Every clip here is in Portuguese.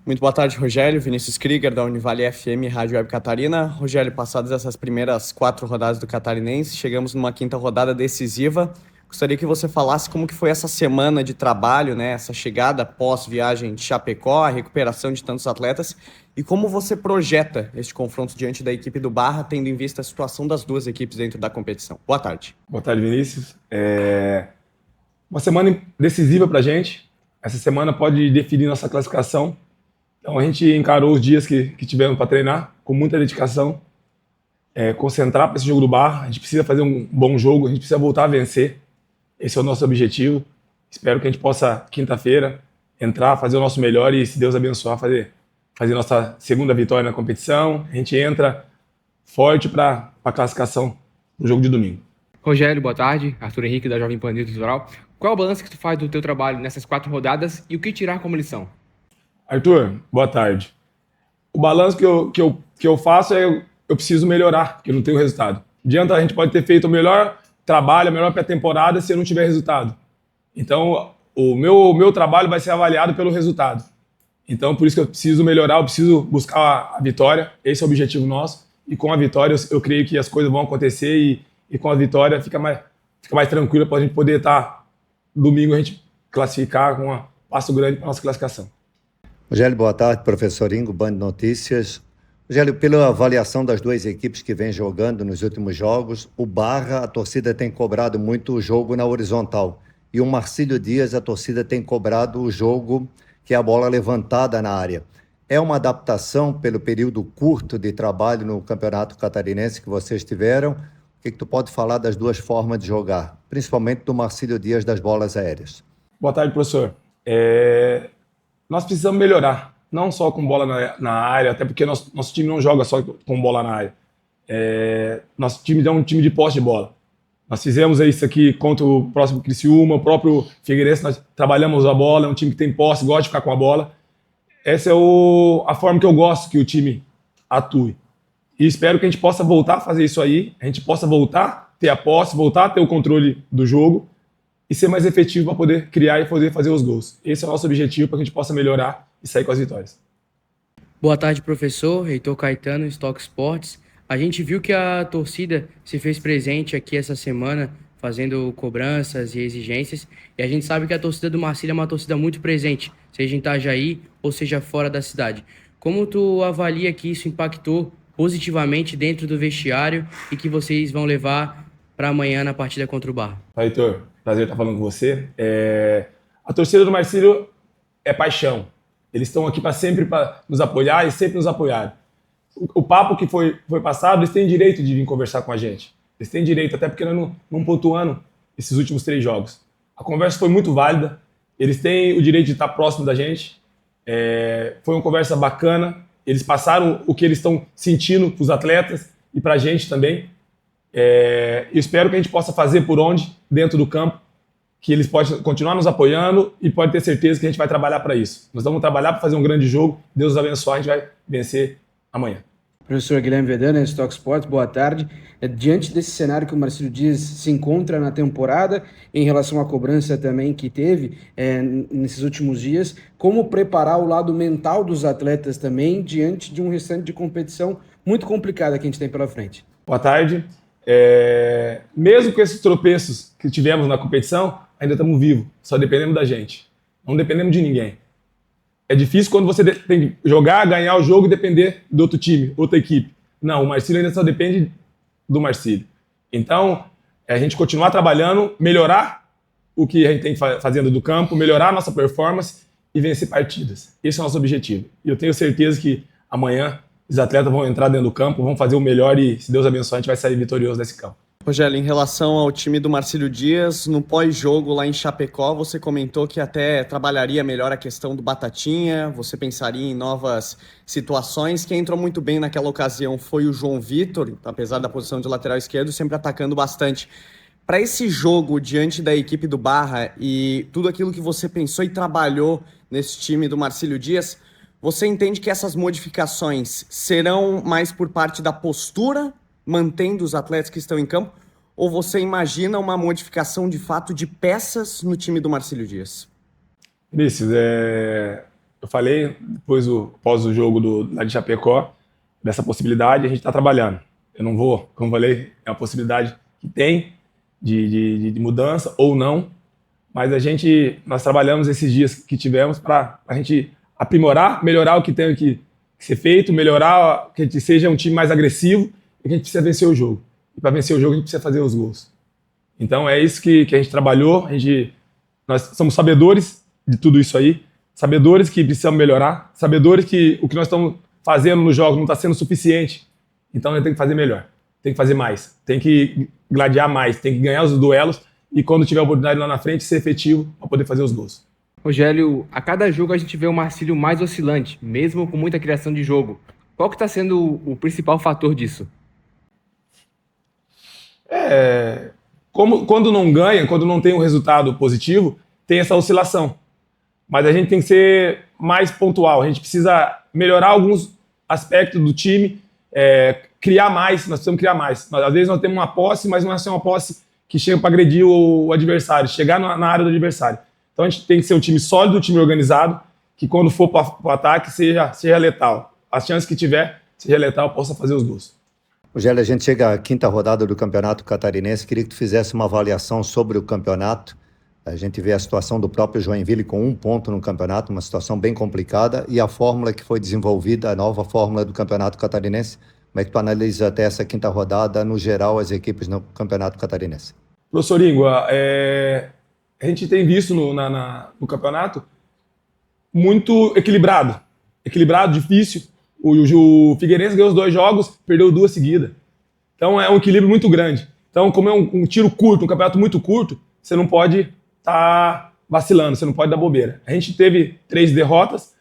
Muito boa tarde, Rogério. Vinícius Krieger, da Univale FM, Rádio Web Catarina. Rogério, passadas essas primeiras 4 rodadas do Catarinense, chegamos numa quinta rodada decisiva. Gostaria que você falasse como que foi essa semana de trabalho, né? Essa chegada pós-viagem de Chapecó, a recuperação de tantos atletas, e como você projeta este confronto diante da equipe do Barra, tendo em vista a situação das duas equipes dentro da competição. Boa tarde. Boa tarde, Vinícius. Uma semana decisiva para a gente. Essa semana pode definir nossa classificação. Então a gente encarou os dias que tivemos para treinar com muita dedicação, concentrar para esse jogo do Barra. A gente precisa fazer um bom jogo, a gente precisa voltar a vencer. Esse é o nosso objetivo. Espero que a gente possa, quinta-feira, entrar, fazer o nosso melhor e, se Deus abençoar, fazer nossa segunda vitória na competição. A gente entra forte para a classificação no jogo de domingo. Rogério, boa tarde. Arthur Henrique, da Jovem Pan Litoral. Qual é o balanço que tu faz do teu trabalho nessas 4 rodadas e o que tirar como lição? Arthur, boa tarde. O balanço que eu faço é eu preciso melhorar, porque eu não tenho resultado. Adianta, a gente pode ter feito o melhor trabalho, a melhor pré-temporada se eu não tiver resultado. Então, o meu trabalho vai ser avaliado pelo resultado. Então, por isso que eu preciso melhorar, eu preciso buscar a vitória. Esse é o objetivo nosso. E com a vitória, eu creio que as coisas vão acontecer e com a vitória fica mais tranquilo para a gente poder estar domingo a gente classificar com um passo grande para a nossa classificação. Rogério, boa tarde, professor Ingo, Band Notícias. Rogério, pela avaliação das duas equipes que vêm jogando nos últimos jogos, o Barra, a torcida tem cobrado muito o jogo na horizontal. E o Marcílio Dias, a torcida tem cobrado o jogo que é a bola levantada na área. É uma adaptação pelo período curto de trabalho no Campeonato Catarinense que vocês tiveram? O que tu pode falar das duas formas de jogar, principalmente do Marcílio Dias das bolas aéreas? Boa tarde, professor. Nós precisamos melhorar, não só com bola na área, até porque nosso time não joga só com bola na área. Nosso time é um time de posse de bola. Nós fizemos isso aqui contra o próximo Criciúma, o próprio Figueirense, nós trabalhamos a bola, é um time que tem posse, gosta de ficar com a bola. Essa é a forma que eu gosto que o time atue. E espero que a gente possa voltar a fazer isso aí, a gente possa voltar a ter a posse, voltar a ter o controle do jogo e ser mais efetivo para poder criar e poder fazer os gols. Esse é o nosso objetivo para que a gente possa melhorar e sair com as vitórias. Boa tarde, professor. Heitor Caetano, Stock Sports. A gente viu que a torcida se fez presente aqui essa semana, fazendo cobranças e exigências. E a gente sabe que a torcida do Marcílio é uma torcida muito presente, seja em Itajaí ou seja fora da cidade. Como tu avalia que isso impactou positivamente dentro do vestiário e que vocês vão levar para amanhã na partida contra o Barra? Heitor, prazer estar falando com você. A torcida do Marcílio é paixão. Eles estão aqui sempre para nos apoiar e sempre nos apoiaram. O papo que foi passado, eles têm direito de vir conversar com a gente. Eles têm direito, até porque nós não pontuamos esses últimos 3 jogos. A conversa foi muito válida, eles têm o direito de estar próximo da gente. Foi uma conversa bacana, eles passaram o que eles estão sentindo para os atletas e para a gente também. Eu espero que a gente possa fazer por onde, dentro do campo, que eles possam continuar nos apoiando e pode ter certeza que a gente vai trabalhar para isso. Nós vamos trabalhar para fazer um grande jogo, Deus nos abençoe, a gente vai vencer amanhã. Professor Guilherme Vedana, Stock Sports, boa tarde. Diante desse cenário que o Marcílio Dias se encontra na temporada, em relação à cobrança também que teve nesses últimos dias, como preparar o lado mental dos atletas também diante de um restante de competição muito complicada que a gente tem pela frente? Boa tarde. Mesmo com esses tropeços que tivemos na competição, ainda estamos vivos, só dependemos da gente, não dependemos de ninguém. É difícil quando você tem que jogar, ganhar o jogo e depender do outro time, outra equipe. Não, o Marcílio ainda só depende do Marcílio. Então, a gente continuar trabalhando, melhorar o que a gente tem fazendo do campo, melhorar a nossa performance e vencer partidas. Esse é o nosso objetivo. E eu tenho certeza que amanhã os atletas vão entrar dentro do campo, vão fazer o melhor e, se Deus abençoar, a gente vai sair vitorioso desse campo. Rogério, em relação ao time do Marcílio Dias, no pós-jogo lá em Chapecó, você comentou que até trabalharia melhor a questão do Batatinha, você pensaria em novas situações. Quem entrou muito bem naquela ocasião foi o João Vitor, apesar da posição de lateral esquerdo, sempre atacando bastante. Para esse jogo diante da equipe do Barra e tudo aquilo que você pensou e trabalhou nesse time do Marcílio Dias, você entende que essas modificações serão mais por parte da postura, mantendo os atletas que estão em campo, ou você imagina uma modificação de fato de peças no time do Marcílio Dias? Vinícius, Eu falei, depois após o jogo lá de Chapecó, dessa possibilidade, a gente está trabalhando. Eu não vou, como eu falei, é uma possibilidade que tem de mudança ou não, mas nós trabalhamos esses dias que tivemos para a gente aprimorar, melhorar o que tem que ser feito, melhorar, que a gente seja um time mais agressivo e que a gente precisa vencer o jogo. E para vencer o jogo a gente precisa fazer os gols. Então é isso que a gente trabalhou, nós somos sabedores de tudo isso aí, sabedores que precisamos melhorar, sabedores que o que nós estamos fazendo no jogo não está sendo suficiente, então a gente tem que fazer melhor, tem que fazer mais, tem que gladiar mais, tem que ganhar os duelos e quando tiver a oportunidade lá na frente ser efetivo para poder fazer os gols. Rogério, a cada jogo a gente vê o Marcílio mais oscilante, mesmo com muita criação de jogo. Qual que está sendo o principal fator disso? Quando não ganha, quando não tem um resultado positivo, tem essa oscilação. Mas a gente tem que ser mais pontual, a gente precisa melhorar alguns aspectos do time, criar mais, nós precisamos criar mais. Às vezes nós temos uma posse, mas não é só uma posse que chega para agredir o adversário, chegar na área do adversário. Então a gente tem que ser um time sólido, um time organizado, que quando for para o ataque seja letal. As chances que tiver, seja letal, possa fazer os gols. Rogério, a gente chega à quinta rodada do Campeonato Catarinense. Queria que tu fizesse uma avaliação sobre o campeonato. A gente vê a situação do próprio Joinville com 1 ponto no campeonato, uma situação bem complicada, e a fórmula que foi desenvolvida, a nova fórmula do Campeonato Catarinense. Como é que tu analisa até essa quinta rodada, no geral, as equipes no Campeonato Catarinense? Professor Ingo, a gente tem visto no campeonato muito equilibrado, difícil. O Figueirense ganhou os 2 jogos, perdeu 2 seguidas. Então é um equilíbrio muito grande. Então, como é um tiro curto, um campeonato muito curto, você não pode estar vacilando, você não pode dar bobeira. A gente teve 3 derrotas,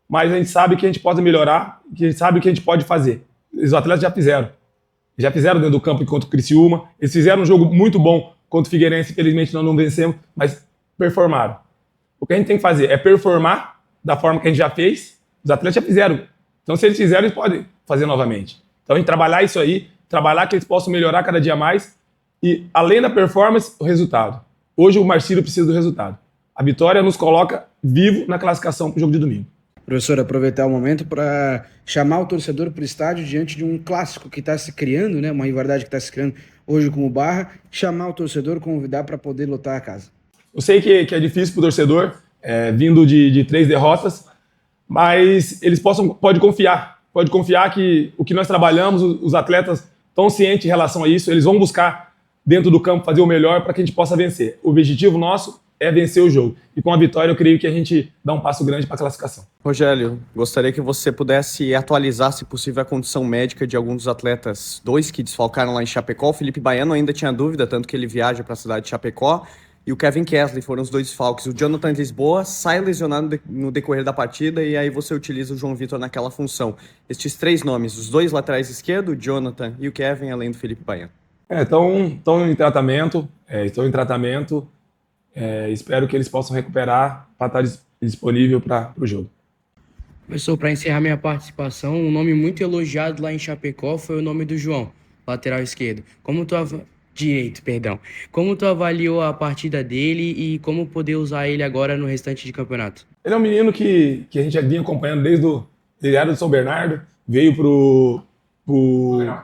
mas a gente sabe que a gente pode melhorar, que a gente sabe o que a gente pode fazer. Os atletas já fizeram dentro do campo contra o Criciúma, eles fizeram um jogo muito bom contra o Figueirense, infelizmente nós não vencemos, mas performaram. O que a gente tem que fazer é performar da forma que a gente já fez, os atletas já fizeram. Então, se eles fizeram, eles podem fazer novamente. Então, a gente trabalhar isso aí, trabalhar que eles possam melhorar cada dia mais e, além da performance, o resultado. Hoje, o Marcílio precisa do resultado. A vitória nos coloca vivo na classificação para o jogo de domingo. Professor, aproveitar o momento para chamar o torcedor para o estádio diante de um clássico que está se criando, né? Uma rivalidade que está se criando hoje com o Barra, chamar o torcedor, convidar para poder lotar a casa. Eu sei que é difícil para o torcedor, vindo de 3 derrotas, mas eles pode confiar que o que nós trabalhamos, os atletas estão cientes em relação a isso, eles vão buscar dentro do campo fazer o melhor para que a gente possa vencer. O objetivo nosso é vencer o jogo. E com a vitória eu creio que a gente dá um passo grande para a classificação. Rogério, gostaria que você pudesse atualizar, se possível, a condição médica de alguns dos atletas, 2 que desfalcaram lá em Chapecó. O Felipe Baiano ainda tinha dúvida, tanto que ele viaja para a cidade de Chapecó. E o Kevin Kessler foram os 2 desfalques. O Jonathan Lisboa sai lesionado no decorrer da partida e aí você utiliza o João Vitor naquela função. Estes 3 nomes, os 2 laterais esquerdos, o Jonathan e o Kevin, além do Felipe Baiano. Estão em tratamento, espero que eles possam recuperar para estar disponível para o jogo. Professor, para encerrar minha participação, um nome muito elogiado lá em Chapecó foi o nome do João, lateral esquerdo. Direito, perdão. Como tu avaliou a partida dele e como poder usar ele agora no restante de campeonato? Ele é um menino que a gente já vinha acompanhando ele era do São Bernardo, veio pro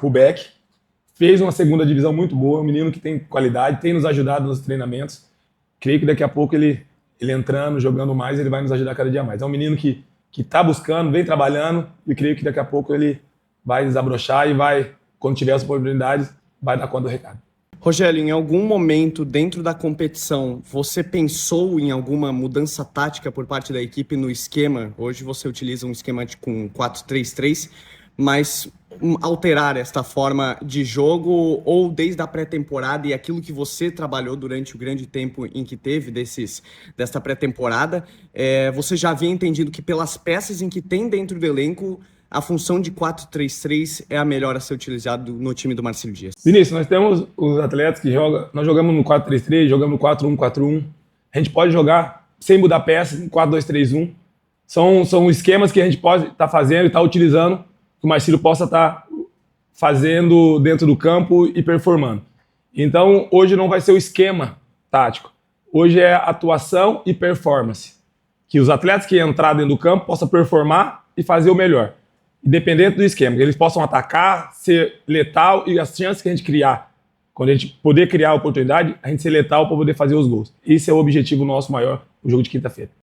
Beck, fez uma segunda divisão muito boa, um menino que tem qualidade, tem nos ajudado nos treinamentos. Creio que daqui a pouco ele entrando, jogando mais, ele vai nos ajudar cada dia mais. É um menino que está buscando, vem trabalhando e creio que daqui a pouco ele vai desabrochar e vai, quando tiver as oportunidades, vai dar conta do recado. Rogério, em algum momento dentro da competição, você pensou em alguma mudança tática por parte da equipe no esquema? Hoje você utiliza um esquema com 4-3-3, mas alterar esta forma de jogo ou desde a pré-temporada e aquilo que você trabalhou durante o grande tempo em que teve desta pré-temporada, você já havia entendido que pelas peças em que tem dentro do elenco, a função de 4-3-3 é a melhor a ser utilizada no time do Marcílio Dias? Vinícius, nós temos os atletas que jogam, nós jogamos no 4-3-3, jogamos no 4-1-4-1, a gente pode jogar sem mudar peça, no 4-2-3-1, são esquemas que a gente pode estar fazendo e estar utilizando, que o Marcílio possa estar fazendo dentro do campo e performando. Então, hoje não vai ser o esquema tático, hoje é atuação e performance. que os atletas que entrar dentro do campo possam performar e fazer o melhor, independente do esquema, que eles possam atacar, ser letal e as chances que a gente criar, quando a gente poder criar a oportunidade, a gente ser letal para poder fazer os gols. Esse é o objetivo nosso maior, o jogo de quinta-feira.